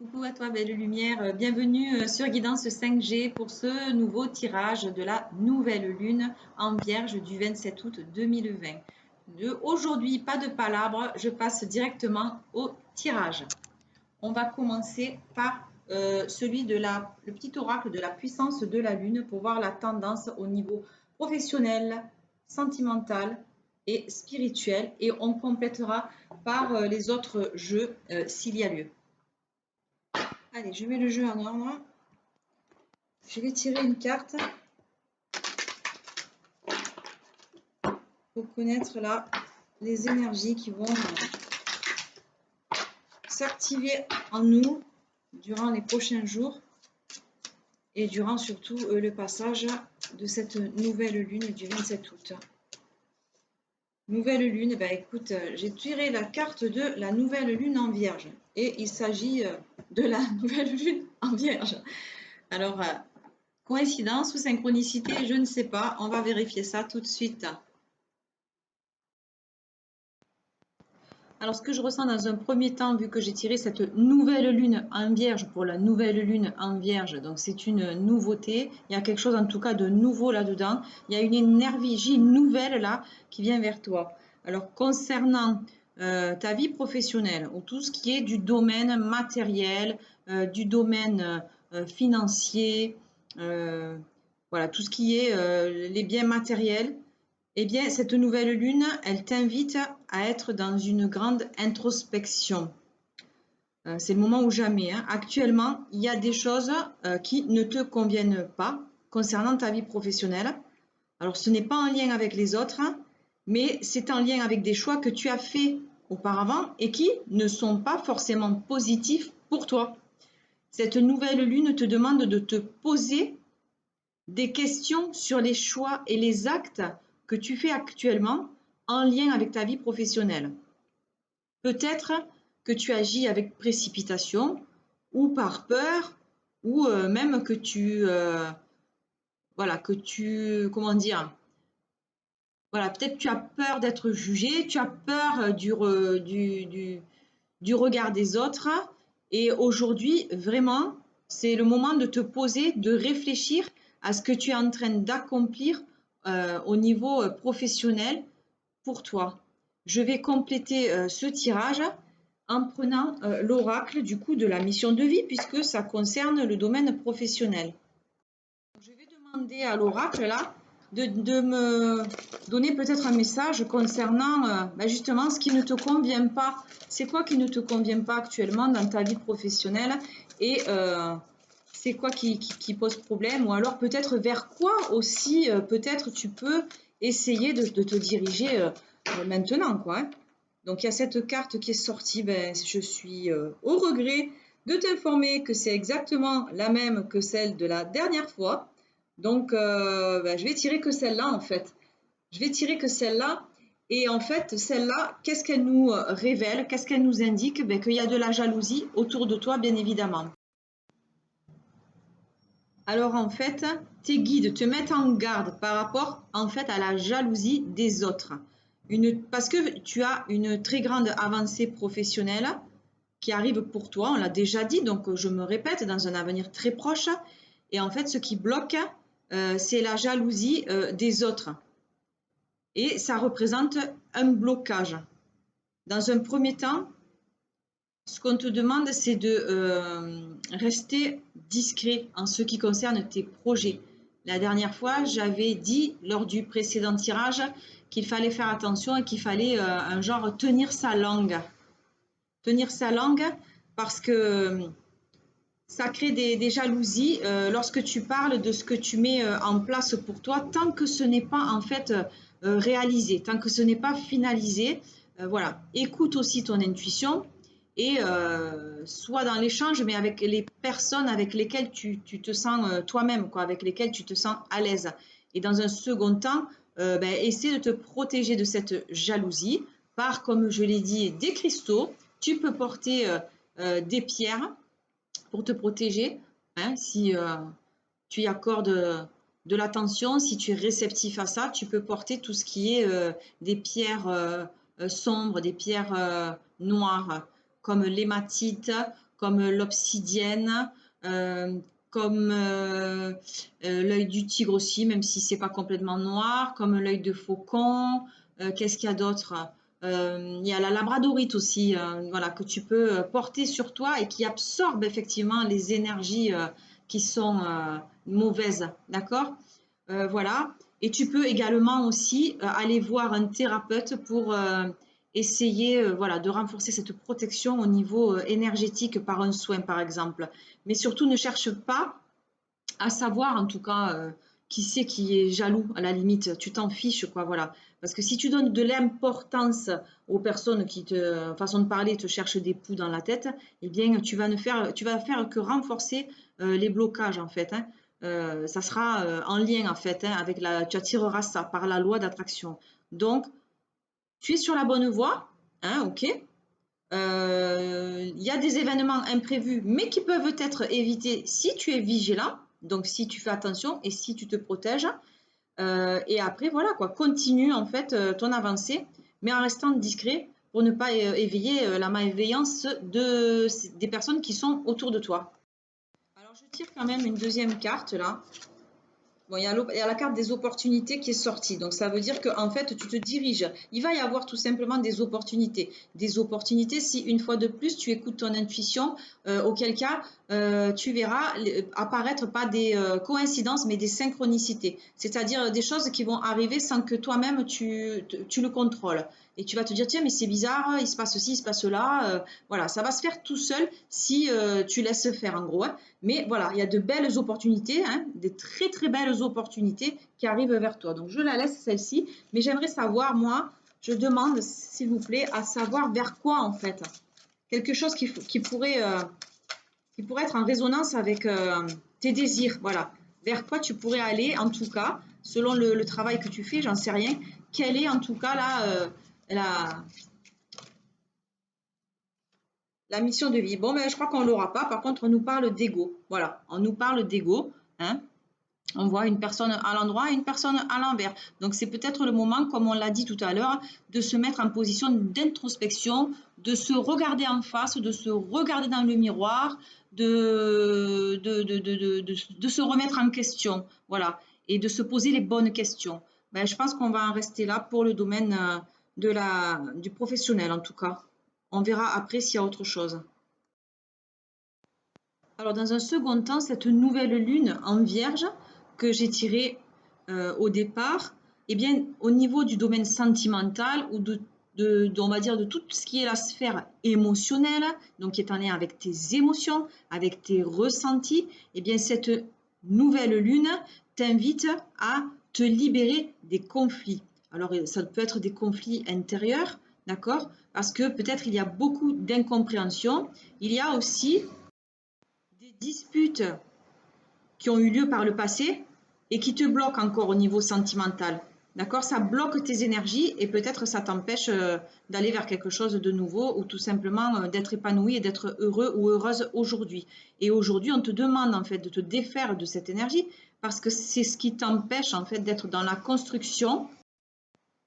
Coucou à toi, belle lumière. Bienvenue sur Guidance 5G pour ce nouveau tirage de la nouvelle lune en Vierge du 27 août 2020. Aujourd'hui, pas de palabres, je passe directement au tirage. On va commencer par le petit oracle de la puissance de la lune pour voir la tendance au niveau professionnel, sentimental et spirituel. Et on complétera par les autres jeux s'il y a lieu. Allez, je mets le jeu en ordre. Je vais tirer une carte pour connaître là les énergies qui vont s'activer en nous durant les prochains jours et durant surtout le passage de cette nouvelle lune du 27 août. Nouvelle lune, écoute, j'ai tiré la carte de la nouvelle lune en Vierge et il s'agit de la nouvelle lune en Vierge. Alors, coïncidence ou synchronicité, je ne sais pas, on va vérifier ça tout de suite. Alors, ce que je ressens dans un premier temps, vu que j'ai tiré cette nouvelle lune en Vierge pour la nouvelle lune en Vierge, donc c'est une nouveauté, il y a quelque chose en tout cas de nouveau là-dedans, il y a une énergie nouvelle là qui vient vers toi. Alors, concernant ta vie professionnelle, ou tout ce qui est du domaine matériel, du domaine financier, voilà, tout ce qui est les biens matériels, eh bien, cette nouvelle lune, elle t'invite à être dans une grande introspection. C'est le moment ou jamais, hein. Actuellement, il y a des choses qui ne te conviennent pas concernant ta vie professionnelle. Alors, ce n'est pas en lien avec les autres, hein, mais c'est en lien avec des choix que tu as faits auparavant et qui ne sont pas forcément positifs pour toi. Cette nouvelle lune te demande de te poser des questions sur les choix et les actes que tu fais actuellement en lien avec ta vie professionnelle. Peut-être que tu agis avec précipitation ou par peur ou même que comment dire, voilà, peut-être tu as peur d'être jugé, tu as peur du regard des autres et aujourd'hui, vraiment, c'est le moment de te poser, de réfléchir à ce que tu es en train d'accomplir au niveau professionnel pour toi. Je vais compléter ce tirage en prenant l'oracle du coup de la mission de vie puisque ça concerne le domaine professionnel. Je vais demander à l'oracle là de me donner peut-être un message concernant justement ce qui ne te convient pas. C'est quoi qui ne te convient pas actuellement dans ta vie professionnelle et c'est quoi qui pose problème ou alors peut-être vers quoi aussi peut-être tu peux essayer de te diriger maintenant quoi, hein. Donc il y a cette carte qui est sortie, je suis au regret de t'informer que c'est exactement la même que celle de la dernière fois. Donc je vais tirer que celle-là en fait. Je vais tirer que celle-là. Et en fait, celle-là, qu'est-ce qu'elle nous révèle? Qu'est-ce qu'elle nous indique? Qu'il y a de la jalousie autour de toi, bien évidemment. Alors en fait, tes guides te mettent en garde par rapport en fait à la jalousie des autres. Parce que tu as une très grande avancée professionnelle qui arrive pour toi, on l'a déjà dit, donc je me répète, dans un avenir très proche. Et en fait, ce qui bloque, c'est la jalousie des autres. Et ça représente un blocage. Dans un premier temps, ce qu'on te demande, c'est de rester discret en ce qui concerne tes projets. La dernière fois, j'avais dit lors du précédent tirage qu'il fallait faire attention et qu'il fallait un genre tenir sa langue. Tenir sa langue parce que ça crée des jalousies lorsque tu parles de ce que tu mets en place pour toi, tant que ce n'est pas en fait réalisé, tant que ce n'est pas finalisé. Voilà, écoute aussi ton intuition et sois dans l'échange, mais avec les personnes avec lesquelles tu te sens toi-même, quoi, avec lesquelles tu te sens à l'aise. Et dans un second temps, essaie de te protéger de cette jalousie par, comme je l'ai dit, des cristaux. Tu peux porter des pierres pour te protéger, hein, si tu y accordes de l'attention, si tu es réceptif à ça, tu peux porter tout ce qui est des pierres sombres, des pierres noires, comme l'hématite, comme l'obsidienne, comme l'œil du tigre aussi, même si c'est pas complètement noir, comme l'œil de faucon. Qu'est-ce qu'il y a d'autre? Il y a la labradorite aussi, voilà, que tu peux porter sur toi et qui absorbe effectivement les énergies qui sont mauvaises, d'accord? Voilà. Et tu peux également aussi aller voir un thérapeute pour essayer voilà, de renforcer cette protection au niveau énergétique par un soin, par exemple. Mais surtout, ne cherche pas à savoir, en tout cas, qui c'est qui est jaloux, à la limite. Tu t'en fiches, quoi, voilà. Parce que si tu donnes de l'importance aux personnes qui façon de parler, te cherchent des poux dans la tête, eh bien, tu vas faire que renforcer les blocages, en fait, hein. Ça sera en lien, en fait, hein, tu attireras ça par la loi d'attraction. Donc, tu es sur la bonne voie, hein, ok. Il y a des événements imprévus, mais qui peuvent être évités si tu es vigilant, donc si tu fais attention et si tu te protèges. Et après, voilà quoi, continue en fait ton avancée, mais en restant discret pour ne pas éveiller la malveillance des personnes qui sont autour de toi. Alors, je tire quand même une deuxième carte là. Bon, il y a la carte des opportunités qui est sortie. Donc, ça veut dire qu'en fait, tu te diriges. Il va y avoir tout simplement des opportunités. Des opportunités si, une fois de plus, tu écoutes ton intuition, auquel cas, tu verras apparaître pas des coïncidences, mais des synchronicités. C'est-à-dire des choses qui vont arriver sans que toi-même, tu le contrôles. Et tu vas te dire, tiens, mais c'est bizarre, il se passe ceci, il se passe là. Voilà, ça va se faire tout seul si tu laisses faire, en gros, hein. Mais voilà, il y a de belles opportunités, hein, des très très belles opportunités qui arrivent vers toi. Donc je la laisse celle-ci, mais j'aimerais savoir, moi, je demande s'il vous plaît à savoir vers quoi en fait. Quelque chose qui pourrait être en résonance avec tes désirs, voilà. Vers quoi tu pourrais aller en tout cas, selon le travail que tu fais, j'en sais rien. Quelle est en tout cas là la mission de vie? Bon, ben, je crois qu'on ne l'aura pas. Par contre, on nous parle d'ego. Voilà, on nous parle d'ego, hein. On voit une personne à l'endroit et une personne à l'envers. Donc, c'est peut-être le moment, comme on l'a dit tout à l'heure, de se mettre en position d'introspection, de se regarder en face, de se regarder dans le miroir, de se remettre en question. Voilà. Et de se poser les bonnes questions. Ben, je pense qu'on va en rester là pour le domaine du professionnel, en tout cas. On verra après s'il y a autre chose. Alors, dans un second temps, cette nouvelle lune en vierge que j'ai tirée au départ, eh bien, au niveau du domaine sentimental ou on va dire de tout ce qui est la sphère émotionnelle, donc qui est en lien avec tes émotions, avec tes ressentis, eh bien, cette nouvelle lune t'invite à te libérer des conflits. Alors, ça peut être des conflits intérieurs, d'accord? Parce que peut-être il y a beaucoup d'incompréhension. Il y a aussi des disputes qui ont eu lieu par le passé et qui te bloquent encore au niveau sentimental. D'accord? Ça bloque tes énergies et peut-être ça t'empêche d'aller vers quelque chose de nouveau ou tout simplement d'être épanoui et d'être heureux ou heureuse aujourd'hui. Et aujourd'hui, on te demande en fait de te défaire de cette énergie parce que c'est ce qui t'empêche en fait d'être dans la construction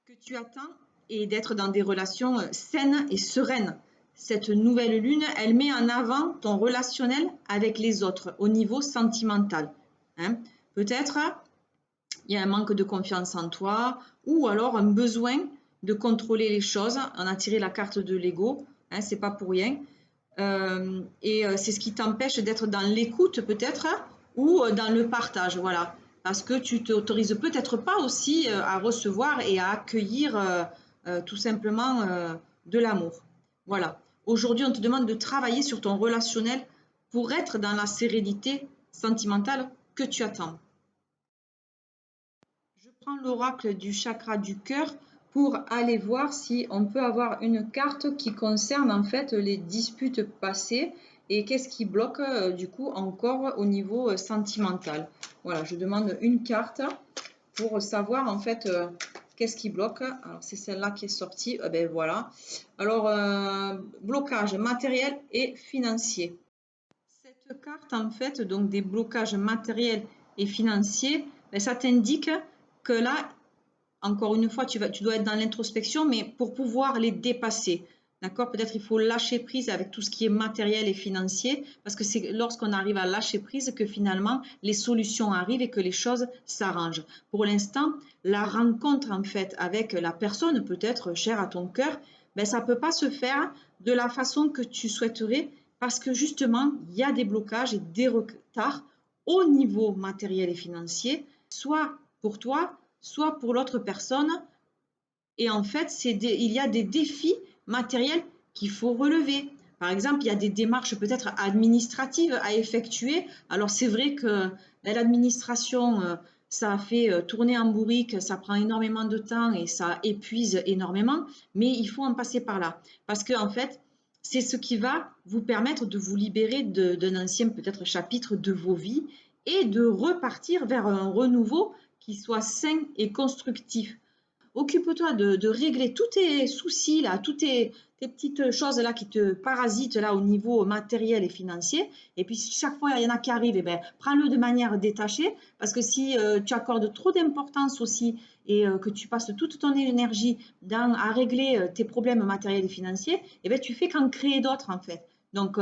que tu attends et d'être dans des relations saines et sereines. Cette nouvelle lune, elle met en avant ton relationnel avec les autres au niveau sentimental, hein. Peut-être il y a un manque de confiance en toi ou alors un besoin de contrôler les choses. On a tiré la carte de l'ego, hein, c'est pas pour rien. C'est ce qui t'empêche d'être dans l'écoute peut-être ou dans le partage, voilà. Parce que tu t'autorises peut-être pas aussi à recevoir et à accueillir tout simplement de l'amour. Voilà. Aujourd'hui, on te demande de travailler sur ton relationnel pour être dans la sérénité sentimentale que tu attends. Je prends l'oracle du chakra du cœur pour aller voir si on peut avoir une carte qui concerne en fait les disputes passées et qu'est-ce qui bloque du coup encore au niveau sentimental. Voilà, je demande une carte pour savoir en fait qu'est-ce qui bloque. Alors c'est celle-là qui est sortie. Ben voilà. Alors blocage matériel et financier. Cette carte en fait donc des blocages matériels et financiers, ben, ça t'indique que là, encore une fois, tu dois être dans l'introspection, mais pour pouvoir les dépasser. D'accord? Peut-être il faut lâcher prise avec tout ce qui est matériel et financier, parce que c'est lorsqu'on arrive à lâcher prise que finalement les solutions arrivent et que les choses s'arrangent. Pour l'instant, la rencontre en fait avec la personne peut-être chère à ton cœur, ben, ça ne peut pas se faire de la façon que tu souhaiterais, parce que justement, il y a des blocages et des retards au niveau matériel et financier, soit pour toi, soit pour l'autre personne. Et en fait, il y a des défis matériels qu'il faut relever. Par exemple, il y a des démarches peut-être administratives à effectuer. Alors c'est vrai que l'administration, ça fait tourner en bourrique, ça prend énormément de temps et ça épuise énormément, mais il faut en passer par là. Parce que en fait, c'est ce qui va vous permettre de vous libérer d'un ancien peut-être chapitre de vos vies et de repartir vers un renouveau qui soit sain et constructif. Occupe-toi de régler tous tes soucis, là, toutes tes petites choses là qui te parasitent là au niveau matériel et financier. Et puis, si chaque fois il y en a qui arrivent, eh ben, prends-le de manière détachée. Parce que si tu accordes trop d'importance aussi et que tu passes toute ton énergie à régler tes problèmes matériels et financiers, eh ben, tu fais qu'en créer d'autres en fait. Donc,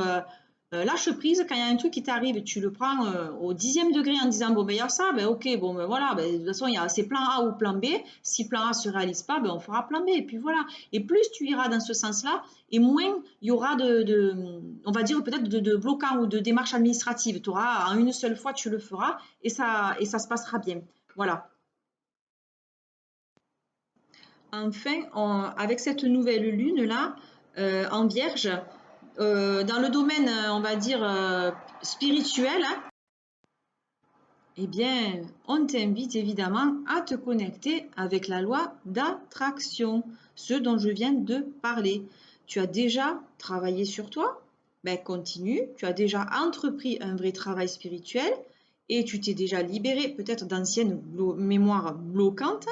lâche prise, quand il y a un truc qui t'arrive, tu le prends au 10e degré en disant bon ben il y a ça, ben ok, bon ben voilà, ben, de toute façon il y a c'est plan A ou plan B. Si plan A ne se réalise pas, ben on fera plan B. Et puis voilà. Et plus tu iras dans ce sens-là, et moins il y aura on va dire peut-être de bloquants ou de démarches administratives. Tu auras en une seule fois, tu le feras et ça se passera bien. Voilà. Enfin, avec cette nouvelle lune-là, en Vierge, dans le domaine, on va dire, spirituel, hein, eh bien, on t'invite évidemment à te connecter avec la loi d'attraction, ce dont je viens de parler. Tu as déjà travaillé sur toi? Ben, continue. Tu as déjà entrepris un vrai travail spirituel et tu t'es déjà libéré peut-être d'anciennes mémoires bloquantes.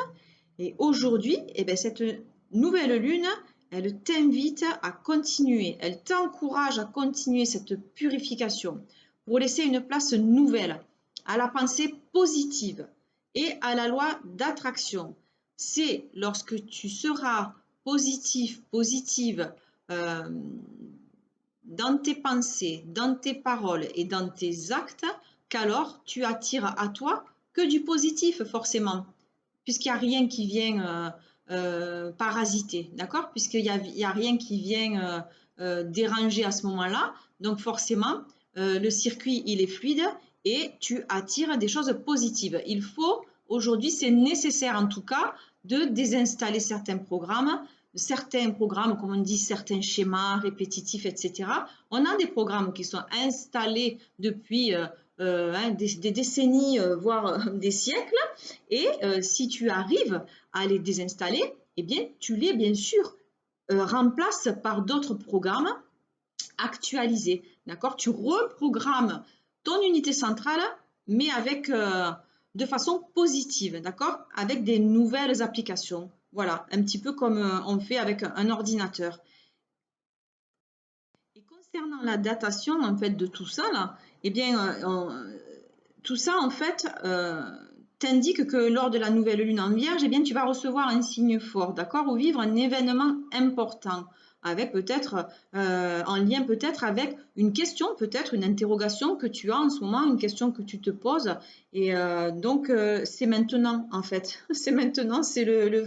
Et aujourd'hui, eh bien, cette nouvelle lune, elle t'invite à continuer, elle t'encourage à continuer cette purification pour laisser une place nouvelle à la pensée positive et à la loi d'attraction. C'est lorsque tu seras positif, positive euh, dans tes pensées, dans tes paroles et dans tes actes, qu'alors tu attires à toi que du positif forcément puisqu'il n'y a rien qui vient parasiter, d'accord? Puisqu'il n'y a rien qui vient déranger à ce moment-là. Donc forcément, le circuit, il est fluide et tu attires des choses positives. Il faut, aujourd'hui, c'est nécessaire en tout cas, de désinstaller certains programmes, comme on dit, certains schémas répétitifs, etc. On a des programmes qui sont installés depuis des décennies, voire des siècles, et si tu arrives à les désinstaller, eh bien, tu les, bien sûr, remplaces par d'autres programmes actualisés. D'accord? Tu reprogrammes ton unité centrale, mais de façon positive, d'accord? Avec des nouvelles applications. Voilà, un petit peu comme on fait avec un ordinateur. Et concernant la datation en fait de tout ça là, eh bien, tout ça en fait t'indique que lors de la nouvelle lune en Vierge, eh bien, tu vas recevoir un signe fort, d'accord, ou vivre un événement important, avec peut-être en lien peut-être avec une question, peut-être une interrogation que tu as en ce moment, une question que tu te poses, et donc c'est maintenant en fait, c'est maintenant, c'est le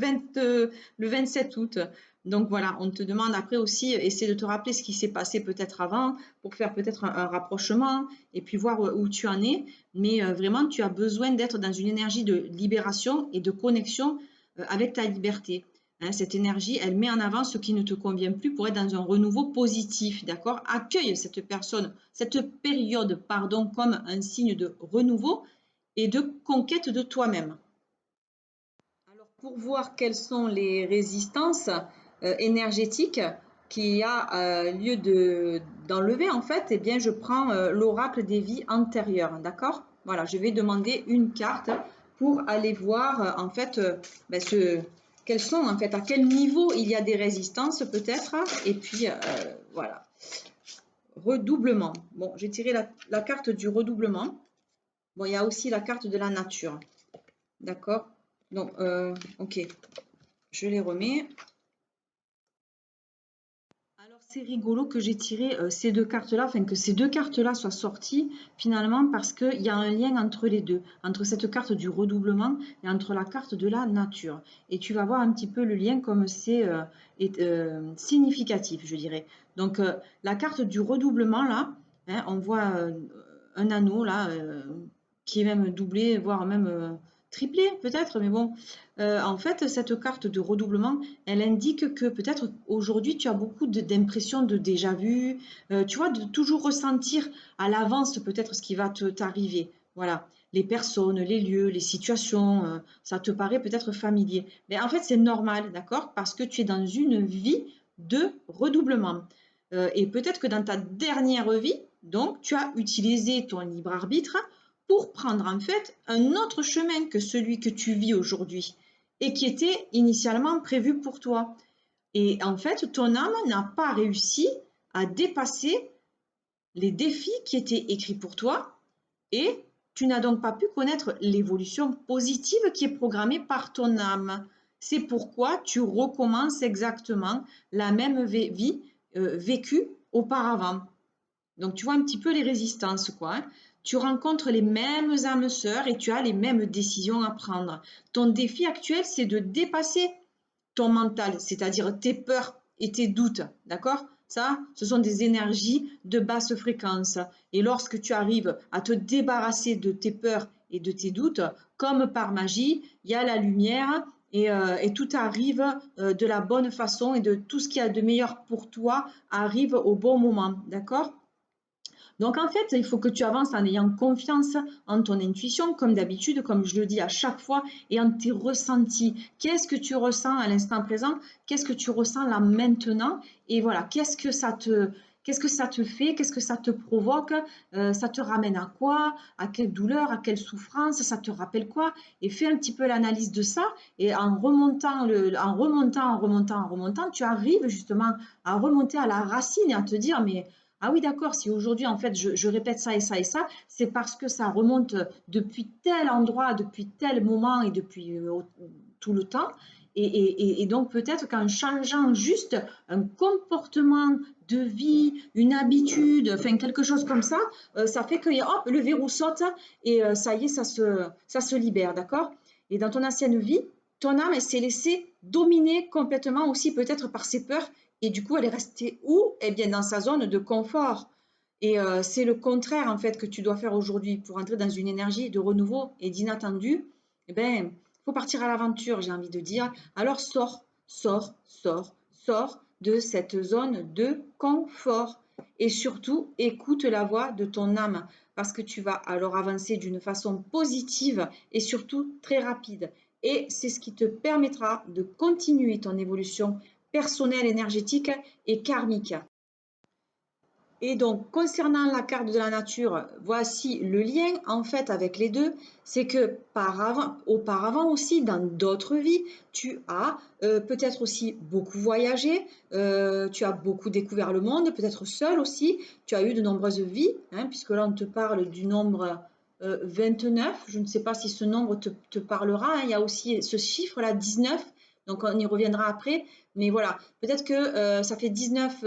27 août. Donc voilà, on te demande après aussi, essaie de te rappeler ce qui s'est passé peut-être avant, pour faire peut-être un rapprochement, et puis voir où tu en es. Mais vraiment, tu as besoin d'être dans une énergie de libération et de connexion avec ta liberté. Hein, cette énergie, elle met en avant ce qui ne te convient plus pour être dans un renouveau positif, d'accord? Accueille cette personne, cette période, pardon, comme un signe de renouveau et de conquête de toi-même. Alors, pour voir quelles sont les résistances énergétiques qu'il y a lieu d'enlever, en fait, eh bien, je prends l'oracle des vies antérieures, d'accord? Voilà, je vais demander une carte pour aller voir, en fait, ben, quels sont, en fait, à quel niveau il y a des résistances, peut-être, et puis, voilà. Redoublement. Bon, j'ai tiré la carte du redoublement. Bon, il y a aussi la carte de la nature, d'accord? Donc, ok, je les remets. C'est rigolo que j'ai tiré ces deux cartes-là, enfin que ces deux cartes-là soient sorties finalement parce qu'il y a un lien entre les deux, entre cette carte du redoublement et entre la carte de la nature. Et tu vas voir un petit peu le lien comme c'est significatif, je dirais. Donc la carte du redoublement là, hein, on voit un anneau là qui est même doublé, voire même triplé peut-être, mais bon. En fait, cette carte de redoublement, elle indique que peut-être aujourd'hui tu as beaucoup d'impressions de déjà vu, tu vois, de toujours ressentir à l'avance peut-être ce qui va t'arriver. Voilà, les personnes, les lieux, les situations, ça te paraît peut-être familier. Mais en fait, c'est normal, d'accord? Parce que tu es dans une vie de redoublement. Et peut-être que dans ta dernière vie, donc, tu as utilisé ton libre arbitre pour prendre en fait un autre chemin que celui que tu vis aujourd'hui et qui était initialement prévu pour toi. Et en fait, ton âme n'a pas réussi à dépasser les défis qui étaient écrits pour toi et tu n'as donc pas pu connaître l'évolution positive qui est programmée par ton âme. C'est pourquoi tu recommences exactement la même vie vécue auparavant. Donc tu vois un petit peu les résistances, quoi, hein. Tu rencontres les mêmes âmes sœurs et tu as les mêmes décisions à prendre. Ton défi actuel, c'est de dépasser ton mental, c'est-à-dire tes peurs et tes doutes, d'accord? Ça, ce sont des énergies de basse fréquence. Et lorsque tu arrives à te débarrasser de tes peurs et de tes doutes, comme par magie, il y a la lumière et tout arrive de la bonne façon et de tout ce qu'il y a de meilleur pour toi arrive au bon moment, d'accord? Donc en fait, il faut que tu avances en ayant confiance en ton intuition, comme d'habitude, comme je le dis à chaque fois, et en tes ressentis. Qu'est-ce que tu ressens à l'instant présent? Qu'est-ce que tu ressens là maintenant? Et voilà, qu'est-ce que ça te fait? Qu'est-ce que ça te provoque? Ça te ramène à quoi? À quelle douleur? À quelle souffrance? Ça te rappelle quoi? Et fais un petit peu l'analyse de ça. Et en remontant, en remontant, tu arrives justement à remonter à la racine et à te dire, mais ah oui, d'accord, si aujourd'hui, en fait, je répète ça et ça et ça, c'est parce que ça remonte depuis tel endroit, depuis tel moment et depuis tout le temps. Et donc, peut-être qu'en changeant juste un comportement de vie, une habitude, enfin, quelque chose comme ça fait que, hop, le verrou saute et ça y est, ça se libère, d'accord? Et dans ton ancienne vie, ton âme, elle s'est laissée dominer complètement aussi peut-être par ses peurs et du coup, elle est restée où? Eh bien, dans sa zone de confort. Et c'est le contraire, en fait, que tu dois faire aujourd'hui pour entrer dans une énergie de renouveau et d'inattendu. Eh bien, il faut partir à l'aventure, j'ai envie de dire. Alors, sors de cette zone de confort. Et surtout, écoute la voix de ton âme parce que tu vas alors avancer d'une façon positive et surtout très rapide. Et c'est ce qui te permettra de continuer ton évolution personnel, énergétique et karmique. Et donc, concernant la carte de la nature, voici le lien en fait avec les deux. C'est que auparavant aussi, dans d'autres vies, tu as peut-être aussi beaucoup voyagé, tu as beaucoup découvert le monde, peut-être seul aussi. Tu as eu de nombreuses vies, hein, puisque là, on te parle du nombre 29. Je ne sais pas si ce nombre te parlera, hein. Il y a aussi ce chiffre-là, 19. Donc, on y reviendra après. Mais voilà, peut-être que ça fait 19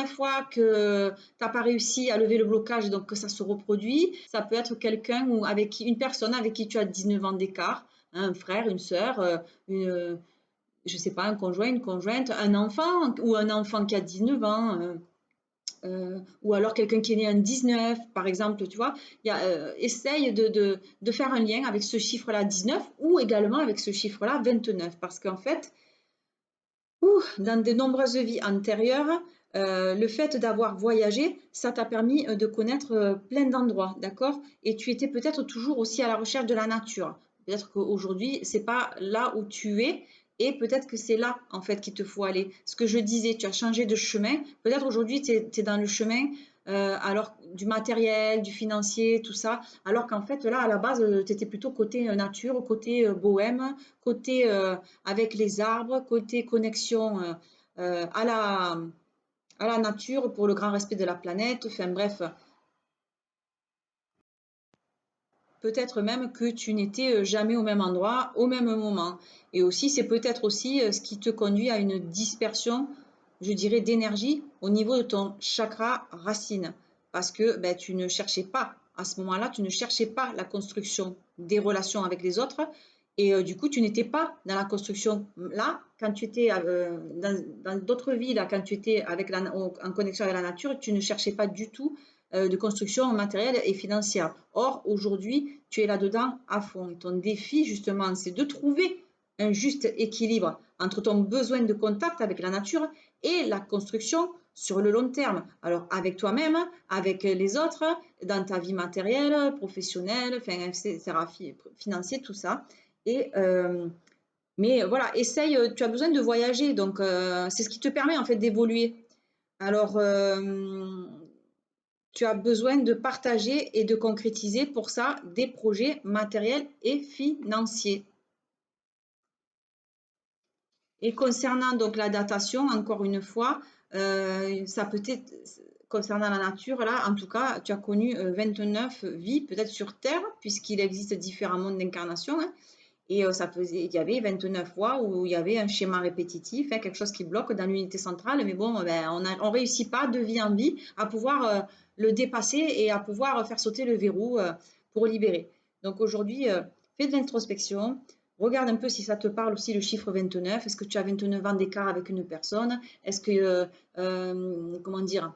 fois que tu n'as pas réussi à lever le blocage, donc que ça se reproduit. Ça peut être quelqu'un ou une personne avec qui tu as 19 ans d'écart, hein, un frère, une sœur, je sais pas, un conjoint, une conjointe, un enfant ou un enfant qui a 19 ans. Ou alors quelqu'un qui est né en 19, par exemple, tu vois, essaye de faire un lien avec ce chiffre-là 19 ou également avec ce chiffre-là 29, parce qu'en fait, dans de nombreuses vies antérieures, le fait d'avoir voyagé, ça t'a permis de connaître plein d'endroits, d'accord? Et tu étais peut-être toujours aussi à la recherche de la nature. Peut-être qu'aujourd'hui, c'est pas là où tu es, et peut-être que c'est là, en fait, qu'il te faut aller. Ce que je disais, tu as changé de chemin. Peut-être aujourd'hui, tu es dans le chemin alors du matériel, du financier, tout ça, alors qu'en fait, là, à la base, tu étais plutôt côté nature, côté bohème, côté avec les arbres, côté connexion à la nature pour le grand respect de la planète. Enfin bref, peut-être même que tu n'étais jamais au même endroit, au même moment. Et aussi, c'est peut-être aussi ce qui te conduit à une dispersion, je dirais, d'énergie au niveau de ton chakra racine. Parce que ben, tu ne cherchais pas, à ce moment-là, tu ne cherchais pas la construction des relations avec les autres. Et du coup, tu n'étais pas dans la construction. Là, quand tu étais dans d'autres vies, là, quand tu étais en connexion avec la nature, tu ne cherchais pas du tout de construction matérielle et financière. Or, aujourd'hui, tu es là-dedans à fond. Et ton défi, justement, c'est de trouver un juste équilibre entre ton besoin de contact avec la nature et la construction sur le long terme. Alors, avec toi-même, avec les autres, dans ta vie matérielle, professionnelle, etc., financier, tout ça. Mais voilà, essaye, tu as besoin de voyager, donc c'est ce qui te permet en fait d'évoluer. Alors, tu as besoin de partager et de concrétiser pour ça des projets matériels et financiers. Et concernant donc la datation, encore une fois, ça peut être, concernant la nature, là, en tout cas, tu as connu 29 vies, peut-être sur Terre, puisqu'il existe différents mondes d'incarnation. Hein. Et il y avait 29 fois où il y avait un schéma répétitif, hein, quelque chose qui bloque dans l'unité centrale. Mais bon, ben, on ne réussit pas de vie en vie à pouvoir le dépasser et à pouvoir faire sauter le verrou pour libérer. Donc aujourd'hui, fais de l'introspection. Regarde un peu si ça te parle aussi le chiffre 29. Est-ce que tu as 29 ans d'écart avec une personne? Est-ce que, comment dire,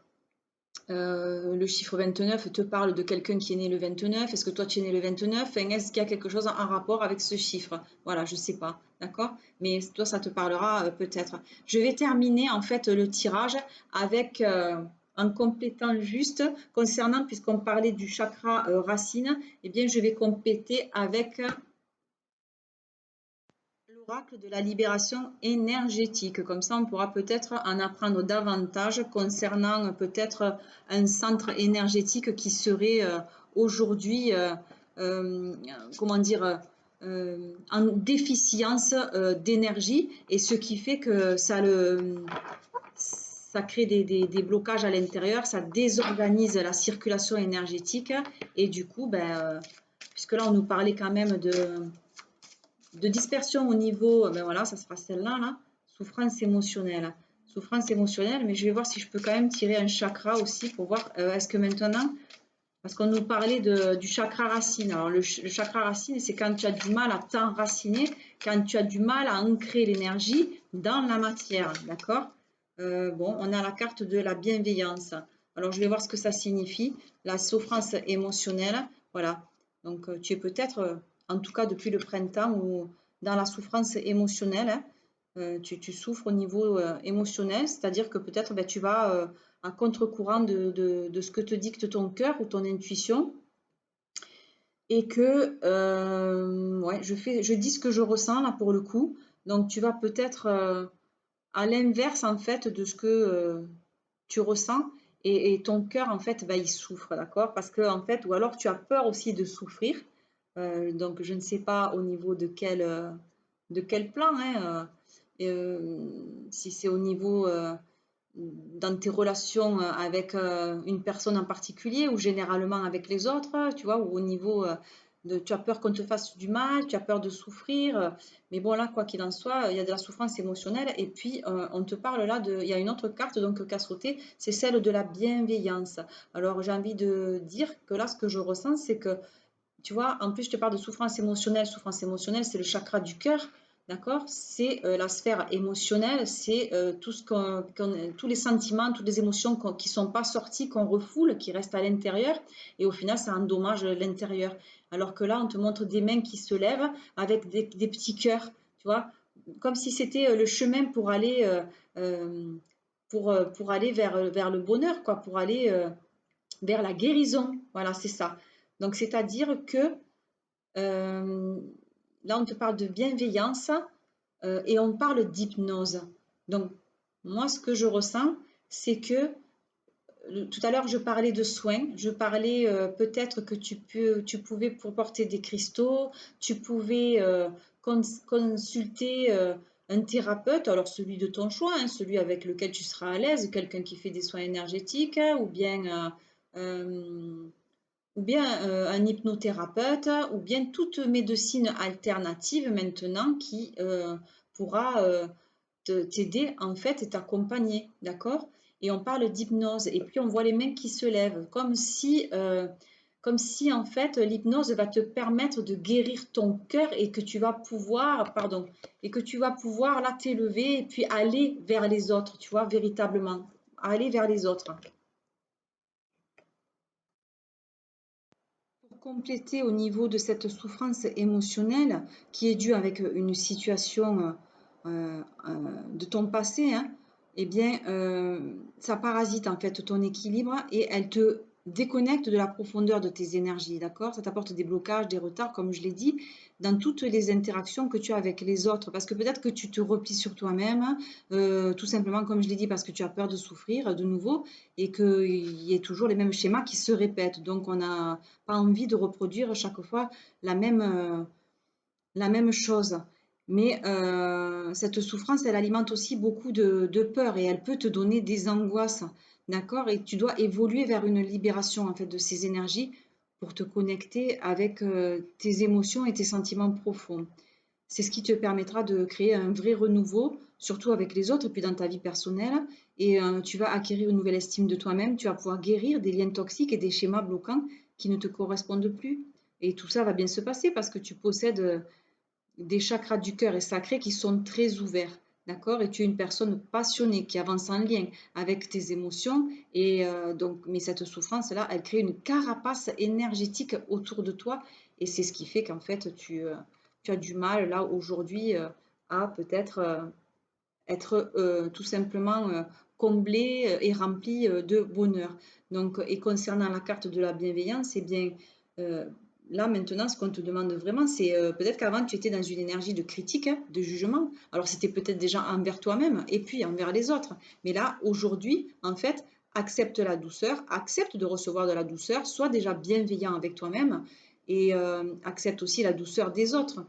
le chiffre 29 te parle de quelqu'un qui est né le 29. Est-ce que toi tu es né le 29? Enfin, est-ce qu'il y a quelque chose en rapport avec ce chiffre? Voilà, je ne sais pas, d'accord? Mais toi, ça te parlera peut-être. Je vais terminer en fait le tirage avec en complétant juste concernant, puisqu'on parlait du chakra racine, eh bien je vais compléter avec l'oracle de la libération énergétique. Comme ça, on pourra peut-être en apprendre davantage concernant peut-être un centre énergétique qui serait aujourd'hui, comment dire, en déficience d'énergie, et ce qui fait que ça crée des blocages à l'intérieur, ça désorganise la circulation énergétique, et du coup, ben, puisque là, on nous parlait quand même de dispersion au niveau, ben voilà, ça sera celle-là, là, souffrance émotionnelle. Souffrance émotionnelle, mais je vais voir si je peux quand même tirer un chakra aussi pour voir, est-ce que maintenant, parce qu'on nous parlait du chakra racine. Alors le chakra racine, c'est quand tu as du mal à t'enraciner, quand tu as du mal à ancrer l'énergie dans la matière, d'accord? Bon, on a la carte de la bienveillance. Alors je vais voir ce que ça signifie, la souffrance émotionnelle, voilà. Donc tu es peut-être en tout cas depuis le printemps, ou dans la souffrance émotionnelle, hein, tu souffres au niveau émotionnel, c'est-à-dire que peut-être ben, tu vas à contre-courant de ce que te dicte ton cœur ou ton intuition, et que ouais, je dis ce que je ressens là pour le coup, donc tu vas peut-être à l'inverse en fait de ce que tu ressens, et ton cœur en fait il souffre, d'accord, parce que en fait, ou alors tu as peur aussi de souffrir. Donc je ne sais pas au niveau de quel plan, hein, si c'est au niveau dans tes relations avec une personne en particulier, ou généralement avec les autres, tu vois, ou au niveau tu as peur qu'on te fasse du mal, tu as peur de souffrir, mais bon là, quoi qu'il en soit, il y a de la souffrance émotionnelle, et puis on te parle là il y a une autre carte donc qu'a sauté, c'est celle de la bienveillance. Alors j'ai envie de dire que là, ce que je ressens, c'est que tu vois, en plus, je te parle de souffrance émotionnelle. Souffrance émotionnelle, c'est le chakra du cœur, d'accord? C'est la sphère émotionnelle, c'est tous les sentiments, toutes les émotions qui ne sont pas sorties, qu'on refoule, qui restent à l'intérieur, et au final, ça endommage l'intérieur. Alors que là, on te montre des mains qui se lèvent avec des petits cœurs, tu vois, comme si c'était le chemin pour aller, pour aller vers le bonheur, quoi, pour aller vers la guérison. Voilà, c'est ça. Donc, c'est-à-dire que là, on te parle de bienveillance et on parle d'hypnose. Donc, moi, ce que je ressens, c'est que tout à l'heure, je parlais de soins. Je parlais peut-être que tu pouvais porter des cristaux, tu pouvais consulter un thérapeute, alors celui de ton choix, hein, celui avec lequel tu seras à l'aise, quelqu'un qui fait des soins énergétiques, hein, ou bien un hypnothérapeute, ou bien toute médecine alternative maintenant qui pourra t'aider en fait et t'accompagner, d'accord? et on parle d'hypnose. Et puis on voit les mains qui se lèvent, comme si en fait l'hypnose va te permettre de guérir ton cœur et que tu vas pouvoir, pardon, et que tu vas pouvoir là t'élever et puis aller vers les autres, tu vois, véritablement, aller vers les autres. Pour compléter au niveau de cette souffrance émotionnelle qui est due avec une situation de ton passé, hein, eh bien, ça parasite en fait ton équilibre et elle te déconnecte de la profondeur de tes énergies, d'accord? Ça t'apporte des blocages, des retards, comme je l'ai dit, dans toutes les interactions que tu as avec les autres. Parce que peut-être que tu te replies sur toi-même, tout simplement, comme je l'ai dit, parce que tu as peur de souffrir de nouveau et qu'il y ait toujours les mêmes schémas qui se répètent. Donc, on n'a pas envie de reproduire chaque fois la même chose. Mais cette souffrance, elle alimente aussi beaucoup de peur et elle peut te donner des angoisses, d'accord? Et tu dois évoluer vers une libération en fait de ces énergies pour te connecter avec tes émotions et tes sentiments profonds. C'est ce qui te permettra de créer un vrai renouveau, surtout avec les autres et puis dans ta vie personnelle. Et tu vas acquérir une nouvelle estime de toi-même. Tu vas pouvoir guérir des liens toxiques et des schémas bloquants qui ne te correspondent plus. Et tout ça va bien se passer parce que tu possèdes des chakras du cœur et sacré qui sont très ouverts. D'accord? Et tu es une personne passionnée qui avance en lien avec tes émotions. Et donc, mais cette souffrance-là, elle crée une carapace énergétique autour de toi. Et c'est ce qui fait qu'en fait, tu as du mal là aujourd'hui à peut-être être tout simplement comblé et rempli de bonheur. Donc, et concernant la carte de la bienveillance, eh bien, euh, là maintenant, ce qu'on te demande vraiment, c'est peut-être qu'avant tu étais dans une énergie de critique, hein, de jugement. Alors, c'était peut-être déjà envers toi-même et puis envers les autres. Mais là, aujourd'hui, en fait, accepte la douceur, accepte de recevoir de la douceur, sois déjà bienveillant avec toi-même et accepte aussi la douceur des autres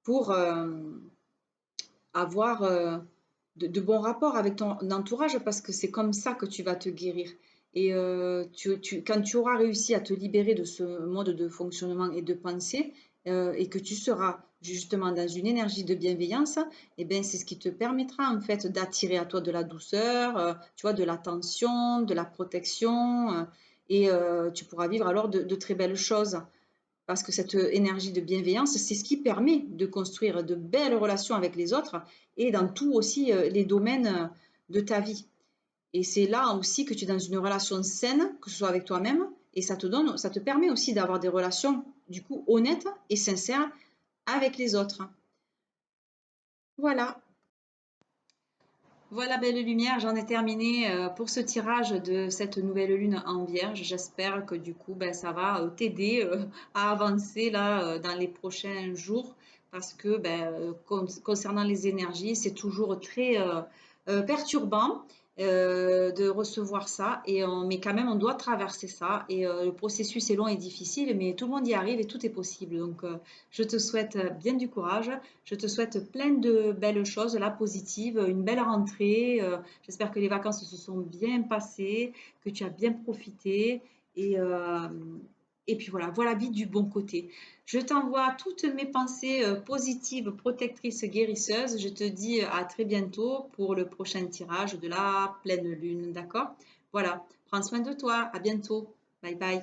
pour avoir de bons rapports avec ton entourage parce que c'est comme ça que tu vas te guérir. Et quand tu auras réussi à te libérer de ce mode de fonctionnement et de pensée, et que tu seras justement dans une énergie de bienveillance, et bien c'est ce qui te permettra en fait d'attirer à toi de la douceur, tu vois, de l'attention, de la protection, et tu pourras vivre alors de très belles choses. Parce que cette énergie de bienveillance, c'est ce qui permet de construire de belles relations avec les autres et dans tous aussi les domaines de ta vie. Et c'est là aussi que tu es dans une relation saine, que ce soit avec toi-même, et ça te permet aussi d'avoir des relations du coup honnêtes et sincères avec les autres. Voilà. Voilà, belle lumière, j'en ai terminé pour ce tirage de cette nouvelle lune en Vierge. J'espère que du coup, ben, ça va t'aider à avancer là dans les prochains jours parce que ben, concernant les énergies, c'est toujours très perturbant de recevoir ça mais quand même on doit traverser ça et le processus est long et difficile, mais tout le monde y arrive et tout est possible. Donc, je te souhaite bien du courage. Je te souhaite plein de belles choses, là, positives, une belle rentrée. J'espère que les vacances se sont bien passées, que tu as bien profité. Et, euh, et puis voilà, voilà la vie du bon côté. Je t'envoie toutes mes pensées positives, protectrices, guérisseuses. Je te dis à très bientôt pour le prochain tirage de la pleine lune, d'accord? Voilà, prends soin de toi. À bientôt. Bye bye.